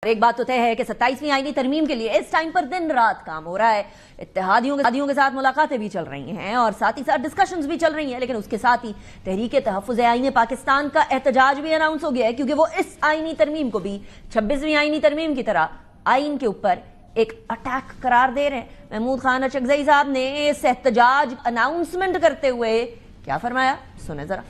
ایک بات تو طے ہے کہ 27ویں آئینی ترمیم کے لیے اس ٹائم پر دن رات کام ہو رہا ہے. اتحادیوں کے ساتھ ملاقاتیں بھی چل رہی ہیں اور ساتھ ہی ساتھ ڈسکشنز بھی چل رہی ہیں, لیکن اس کے ساتھ ہی تحریک تحفظ آئین پاکستان کا احتجاج بھی اناؤنس ہو گیا ہے, کیونکہ وہ اس آئینی ترمیم کو بھی 26ویں آئینی ترمیم کی طرح آئین کے اوپر ایک اٹیک قرار دے رہے ہیں. محمود خان اچکزئی صاحب نے اس احتجاج اناؤنسمنٹ کرتے ہوئے کیا فرمایا, سنیں ذرا.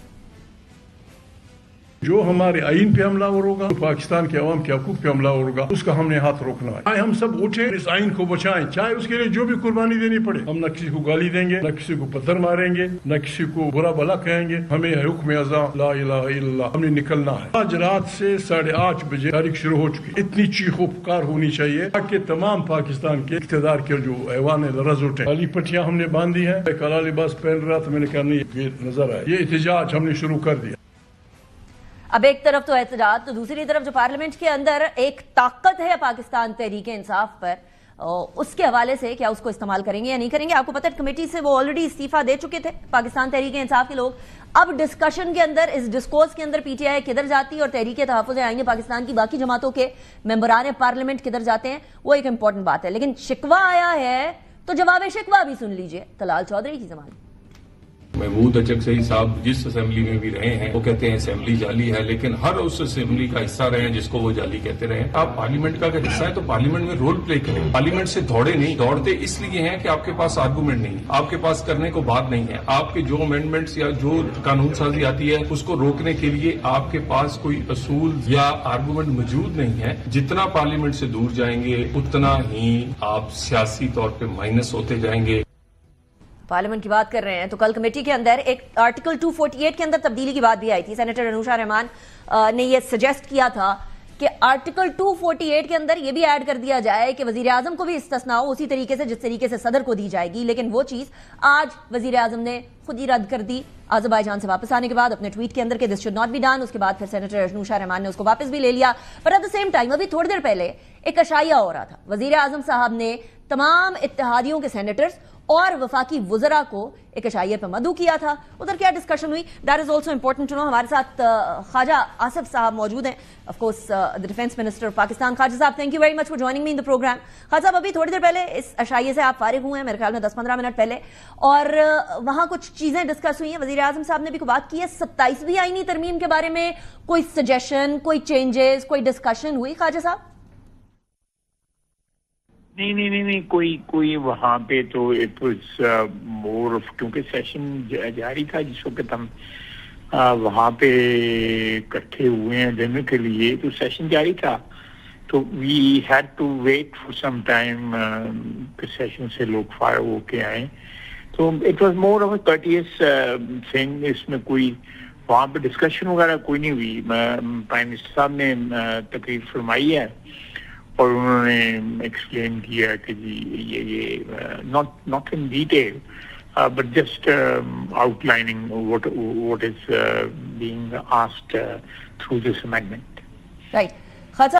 جو ہمارے آئین پہ حملہ ہوگا, پاکستان کے عوام کے حقوق پہ حملہ ہوگا, اس کا ہم نے ہاتھ روکنا ہے. چاہے ہم سب اٹھیں اس آئین کو بچائیں, چاہے اس کے لیے جو بھی قربانی دینی پڑے. ہم نہ کسی کو گالی دیں گے, نہ کسی کو پتھر ماریں گے, نہ کسی کو برا بلا کہیں گے. ہمیں حکم ازاں لا الہ الا اللہ ہم نے نکلنا ہے. آج رات سے 8:30 بجے تاریخ شروع ہو چکی. اتنی چیخ و پکار ہونی چاہیے تاکہ تمام پاکستان کے اقتدار کے جو ایوان ہے لرز اٹھے. کالی پٹیاں ہم نے باندھی ہیں, کالا لباس پہن رہا تھا, میں نے کہا نہیں یہ نظر آئے. یہ احتجاج ہم نے شروع کر دیا. اب ایک طرف تو احتجاج, تو دوسری طرف جو پارلیمنٹ کے اندر ایک طاقت ہے پاکستان تحریک انصاف پر, اس کے حوالے سے کیا اس کو استعمال کریں گے یا نہیں کریں گے. آپ کو پتہ ہے کمیٹی سے وہ آلریڈی استعفیٰ دے چکے تھے پاکستان تحریک انصاف کے لوگ. اب ڈسکشن کے اندر, اس ڈسکورس کے اندر پی ٹی آئی کدھر جاتی ہے اور تحریک تحفظ آئین پاکستان کی باقی جماعتوں کے ممبران پارلیمنٹ کدھر جاتے ہیں, وہ ایک امپورٹنٹ بات ہے. لیکن شکوہ آیا ہے تو جواب شکوہ بھی سن لیجئے. طلال چودھری کی زبان. محمود اچکزئی صاحب جس اسمبلی میں بھی رہے ہیں وہ کہتے ہیں اسمبلی جعلی ہے, لیکن ہر اس اسمبلی کا حصہ رہے ہیں جس کو وہ جعلی کہتے رہے. آپ پارلیمنٹ کا اگر حصہ ہے تو پارلیمنٹ میں رول پلے کریں. پارلیمنٹ سے دوڑے نہیں, دوڑتے اس لیے ہیں کہ آپ کے پاس آرگومنٹ نہیں, آپ کے پاس کرنے کو بات نہیں ہے. آپ کے جو امینڈمنٹس یا جو قانون سازی آتی ہے اس کو روکنے کے لیے آپ کے پاس کوئی اصول یا آرگومنٹ موجود نہیں ہے. جتنا پارلیمنٹ سے دور جائیں گے اتنا ہی آپ سیاسی طور پہ مائنس ہوتے جائیں گے. پارلیمنٹ کی بات کر رہے ہیں تو کل کمیٹی کے اندر ایک آرٹیکل 248 کے اندر تبدیلی کی بات بھی آئی تھی. سینیٹر انوشا رحمان نے یہ سجیسٹ کیا تھا کہ آرٹیکل 248 کے اندر یہ بھی ایڈ کر دیا جائے کہ وزیر اعظم کو بھی استثناء ہو اسی طریقے سے جس طریقے سے صدر کو دی جائے گی. لیکن وہ چیز آج وزیر اعظم نے خود ہی رد کر دی آذربائیجان سے واپس آنے کے بعد اپنے ٹویٹ کے اندر کہ this should not be done. اس کے بعد پھر سینیٹر انوشا رحمان نے اس کو واپس بھی لے لیا. پر ایٹ دا سیم ٹائم ابھی تھوڑی دیر پہلے ایک اشائیہ ہو رہا تھا. وزیر اعظم صاحب نے تمام اتحادیوں کے سینیٹرز اور وفاقی وزراء کو ایک اشائیے پہ مدعو کیا تھا. ادھر کیا ڈسکشن ہوئی, that is also important to know. ہمارے ساتھ خواجہ آصف صاحب موجود ہیں, of course the defence minister of Pakistan. Khawaja صاحب thank you very much for joining me in the programme. Khawaja صاحب ابھی تھوڑی دیر پہلے اس اشائیے سے آپ فارغ ہوئے ہیں, میرے خیال میں 10-15 منٹ پہلے, اور وہاں کچھ چیزیں ڈسکس ہوئی ہیں. وزیر اعظم صاحب نے بھی کوئی بات کی ہے 27ویں آئینی ترمیم کے بارے میں, کوئی سجیشن, کوئی چینجز, کوئی ڈسکشن ہوئی خواجہ صاحب؟ نہیں کوئی وہاں پہ تو اٹ واز مور آف, کیونکہ سیشن جاری تھا جس وقت ہم وہاں پہ اکٹھے ہوئے ہیں ڈنر کے لیے, تو سیشن جاری تھا تو we had to wait for some time کہ سیشن سے لوگ فارغ ہو کے آئیں. تو it was more of a courtesy thing. اس میں کوئی وہاں پہ ڈسکشن وغیرہ کوئی نہیں ہوئی. پرائم منسٹر صاحب نے تقریر فرمائی ہے اور انہوں نے ایکسپلین کیا کہ جی یہ not in detail but just out lining what is being asked through this amendment. Right.